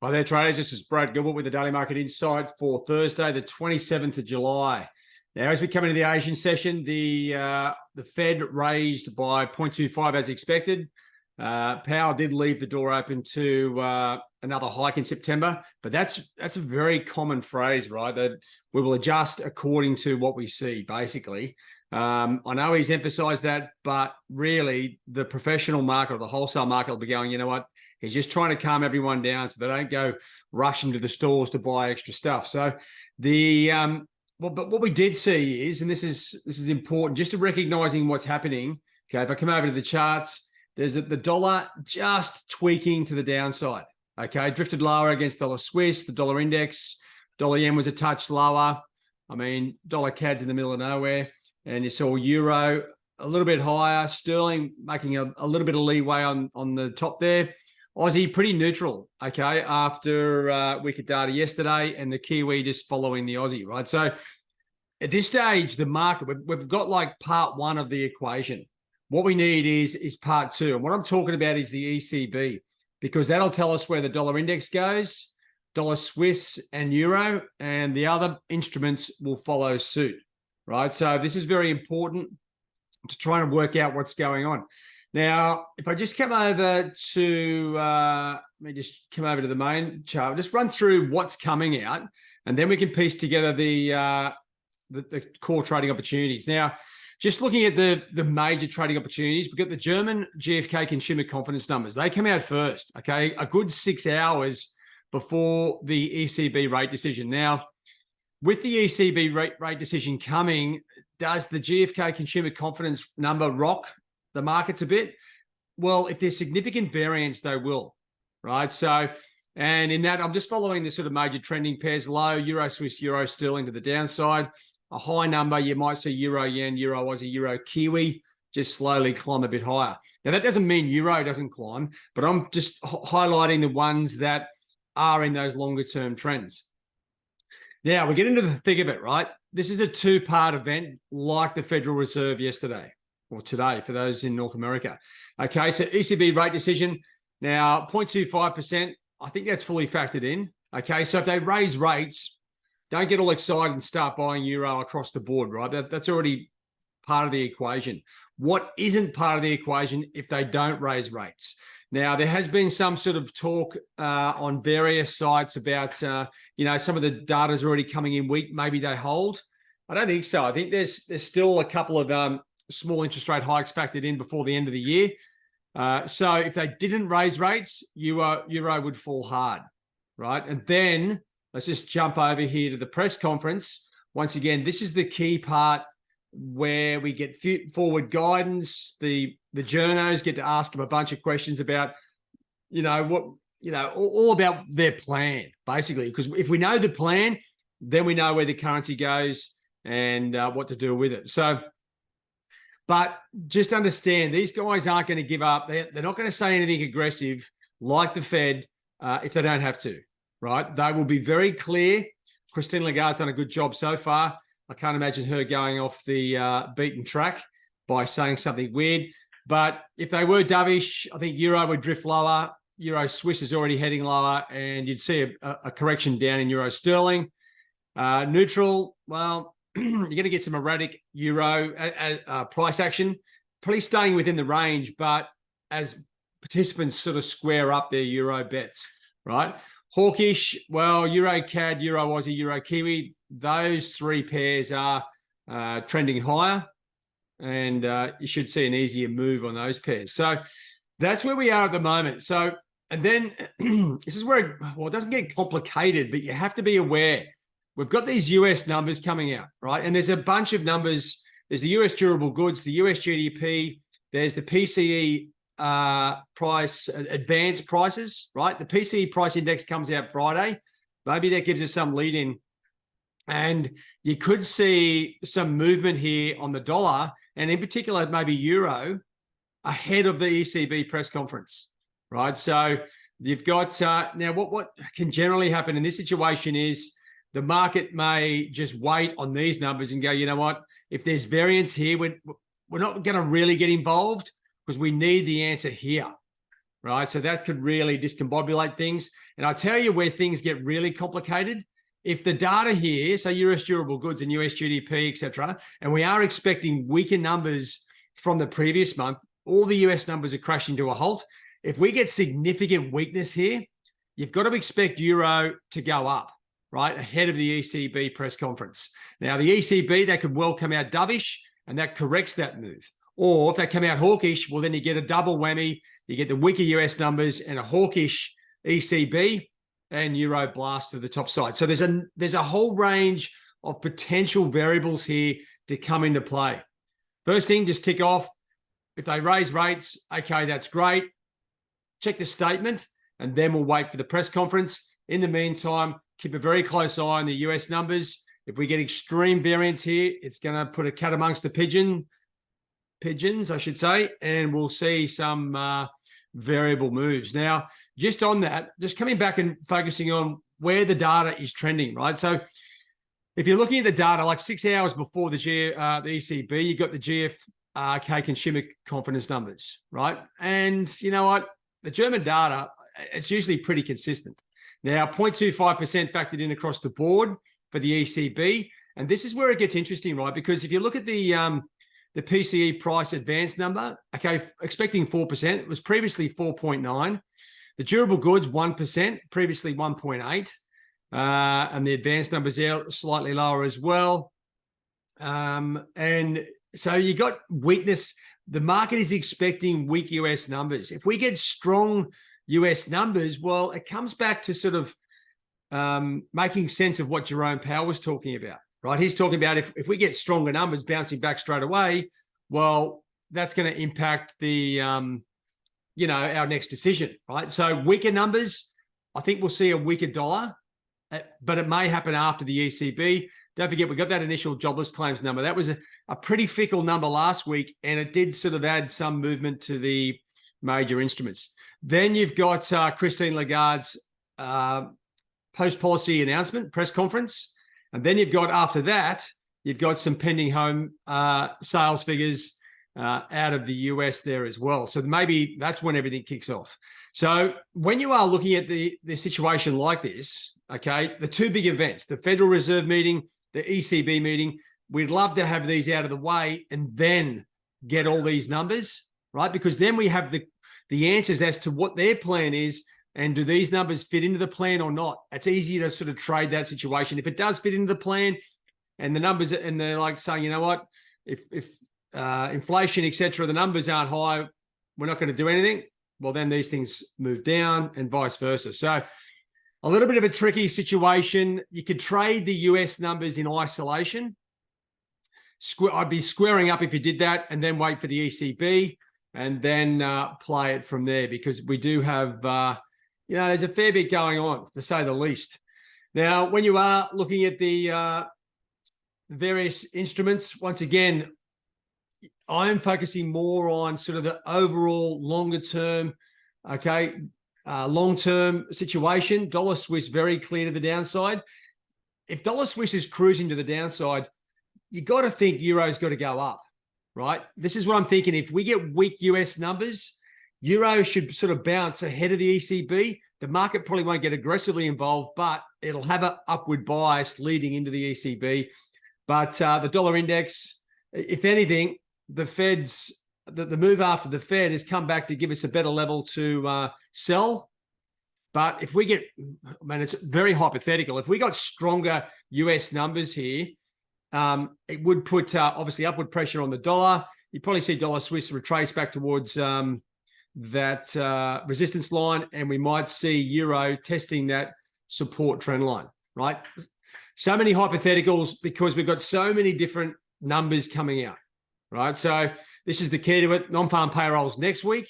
Hi there, traders. This is Brad Gilbert with the Daily Market Insight for Thursday, the 27th of July. Now, as we come into the Asian session, the Fed raised by 0.25 as expected. Powell did leave the door open to another hike in September, but that's a very common phrase, right? That we will adjust according to what we see, basically. I know he's emphasized that, but really the professional market or the wholesale market will be going, you know what? He's just trying to calm everyone down so they don't go rushing to the stores to buy extra stuff. So but what we did see is, and this is important, just to recognizing what's happening. Okay, if I come over to the charts, there's the dollar just tweaking to the downside. Okay, drifted lower against dollar Swiss, the dollar index, dollar yen was a touch lower. I mean, dollar CAD's in the middle of nowhere, and you saw euro a little bit higher, sterling making a little bit of leeway on the top there. Aussie pretty neutral, okay, after week of data yesterday, and the Kiwi just following the Aussie, right? So at this stage, the market, we've got like part one of the equation. What we need is part two. And what I'm talking about is the ECB, because that'll tell us where the dollar index goes, dollar Swiss and euro, and the other instruments will follow suit, right? So this is very important to try and work out what's going on. Now, if I just come over to, let me just come over to the main chart, just run through what's coming out, and then we can piece together the core trading opportunities. Now, just looking at the major trading opportunities, we've got the German GfK consumer confidence numbers. They come out first, okay, a good 6 hours before the ECB rate decision. Now, with the ECB rate decision coming, does the GfK consumer confidence number rock the markets a bit? Well, if there's significant variance, they will, right? So, and in that, I'm just following the sort of major trending pairs: low, euro Swiss, euro sterling to the downside. A high number, you might see euro yen, euro Aussie, euro Kiwi just slowly climb a bit higher. Now, that doesn't mean euro doesn't climb, but I'm just highlighting the ones that are in those longer term trends. Now, we get into the thick of it, right? This is a two-part event like the Federal Reserve yesterday, or today for those in North America. Okay, so ECB rate decision. Now, 0.25%, I think that's fully factored in. Okay, so if they raise rates, don't get all excited and start buying euro across the board, right? That's already part of the equation. What isn't part of the equation if they don't raise rates? Now, there has been some sort of talk on various sites about, some of the data is already coming in weak. Maybe they hold. I don't think so. I think there's still a couple of small interest rate hikes factored in before the end of the year. So if they didn't raise rates, euro would fall hard, right? And then let's just jump over here to the press conference. Once again, this is the key part where we get forward guidance. The journos get to ask them a bunch of questions about, all about their plan, basically. Because if we know the plan, then we know where the currency goes and what to do with it. So, but just understand, these guys aren't going to give up. They're not going to say anything aggressive like the Fed if they don't have to, right? They will be very clear. Christine Lagarde's done a good job so far. I can't imagine her going off the beaten track by saying something weird. But if they were dovish, I think euro would drift lower. Euro Swiss is already heading lower, and you'd see a correction down in euro sterling. Neutral, well, you're going to get some erratic euro price action, probably staying within the range, but as participants sort of square up their euro bets, right? Hawkish, well, euro CAD, euro Aussie, euro Kiwi, those three pairs are trending higher, and you should see an easier move on those pairs. So that's where we are at the moment. So, and then this is where, it doesn't get complicated, but you have to be aware. We've got these US numbers coming out, right? And there's a bunch of numbers. There's the US durable goods, the US GDP, there's the PCE price, advanced prices, right? The PCE price index comes out Friday. Maybe that gives us some lead in. And you could see some movement here on the dollar, and in particular, maybe euro, ahead of the ECB press conference, right? So you've got, now what can generally happen in this situation is the market may just wait on these numbers and go, you know what, if there's variance here, we're not going to really get involved because we need the answer here. right? So that could really discombobulate things. And I tell you where things get really complicated. If the data here, so US durable goods and US GDP, etc., and we are expecting weaker numbers from the previous month, all the US numbers are crashing to a halt. If we get significant weakness here, you've got to expect euro to go up, right, ahead of the ECB press conference. Now, the ECB, they could well come out dovish, and that corrects that move. Or if they come out hawkish, well, then you get a double whammy. You get the weaker US numbers and a hawkish ECB, and euro blast to the top side. So there's a whole range of potential variables here to come into play. First thing, just tick off. If they raise rates, okay, that's great. Check the statement, and then we'll wait for the press conference. In the meantime, keep a very close eye on the US numbers. If we get extreme variance here, it's going to put a cat amongst the pigeons, I should say, and we'll see some variable moves. Now, just on that, just coming back and focusing on where the data is trending, right? So if you're looking at the data, like 6 hours before the ECB, you got the GfK consumer confidence numbers, right? And you know what? The German data, it's usually pretty consistent. Now, 0.25% factored in across the board for the ECB. And this is where it gets interesting, right? Because if you look at the PCE price advance number, okay, expecting 4%, it was previously 4.9. The durable goods, 1%, previously 1.8. And the advance numbers there slightly lower as well. And so you got weakness. The market is expecting weak US numbers. If we get strong US numbers, well, it comes back to sort of making sense of what Jerome Powell was talking about, right? He's talking about if we get stronger numbers bouncing back straight away, well, that's going to impact the, our next decision, right? So weaker numbers, I think we'll see a weaker dollar, but it may happen after the ECB. Don't forget, we got that initial jobless claims number. That was a pretty fickle number last week, and it did sort of add some movement to the major instruments. Then you've got Christine Lagarde's post-policy announcement, press conference. And then you've got, after that, you've got some pending home sales figures out of the US there as well. So maybe that's when everything kicks off. So when you are looking at the situation like this, okay, the two big events, the Federal Reserve meeting, the ECB meeting, we'd love to have these out of the way and then get all these numbers, right? Because then we have the answers as to what their plan is, and do these numbers fit into the plan or not? It's easy to sort of trade that situation. If it does fit into the plan and the numbers, and they're like saying, you know what, if inflation, et cetera, the numbers aren't high, we're not going to do anything. Well, then these things move down and vice versa. So a little bit of a tricky situation. You could trade the US numbers in isolation. I'd be squaring up if you did that, and then wait for the ECB and then play it from there, because we do have, there's a fair bit going on, to say the least. Now, when you are looking at the various instruments, once again, I'm focusing more on sort of the overall longer term, long-term situation. Dollar Swiss very clear to the downside. If Dollar Swiss is cruising to the downside, you got to think Euro's got to go up, right? This is what I'm thinking. If we get weak US numbers, Euro should sort of bounce ahead of the ECB. The market probably won't get aggressively involved, but it'll have an upward bias leading into the ECB. But the dollar index, if anything, the move after the Fed has come back to give us a better level to sell. But if we get, it's very hypothetical. If we got stronger US numbers here, it would put obviously upward pressure on the dollar. You probably see dollar Swiss retrace back towards that resistance line, and we might see euro testing that support trend line, right? So many hypotheticals because we've got so many different numbers coming out, right? So this is the key to it. Non-farm payrolls next week.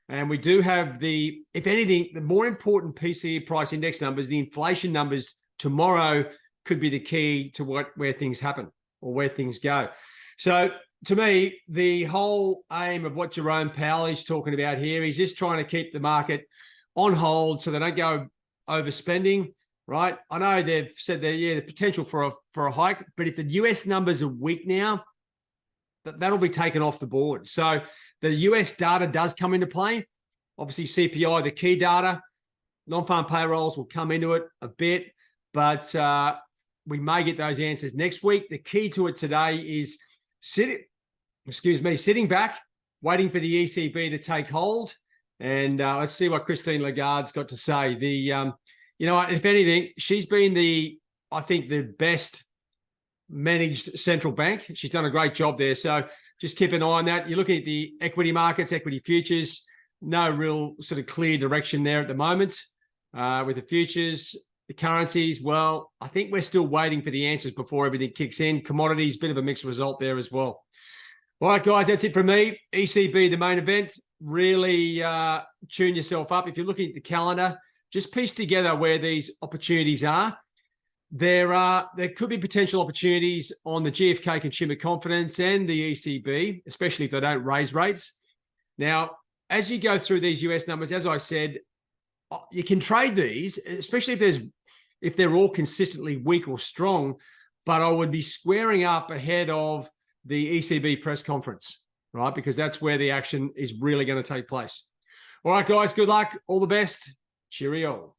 And we do have if anything, the more important PCE price index numbers, the inflation numbers tomorrow could be the key to where things happen or where things go. So to me, the whole aim of what Jerome Powell is talking about here, he's just trying to keep the market on hold so they don't go overspending, right? I know they've said that, the potential for a hike, but if the US numbers are weak now, that'll be taken off the board. So the US data does come into play. Obviously, CPI, the key data, non-farm payrolls will come into it a bit, but we may get those answers next week. The key to it today is sitting back, waiting for the ECB to take hold. And let's see what Christine Lagarde's got to say. If anything, she's been I think the best managed central bank. She's done a great job there. So just keep an eye on that. You're looking at the equity markets, equity futures, no real sort of clear direction there at the moment. With the futures, the currencies, well, I think we're still waiting for the answers before everything kicks in. Commodities, bit of a mixed result there as well. All right, guys, that's it from me. ECB, the main event. Really tune yourself up. If you're looking at the calendar, just piece together where these opportunities are. There could be potential opportunities on the GfK consumer confidence and the ECB, especially if they don't raise rates. Now, as you go through these US numbers, as I said, you can trade these, especially if they're all consistently weak or strong, but I would be squaring up ahead of the ECB press conference, right? Because that's where the action is really going to take place. All right, guys, good luck. All the best. Cheerio.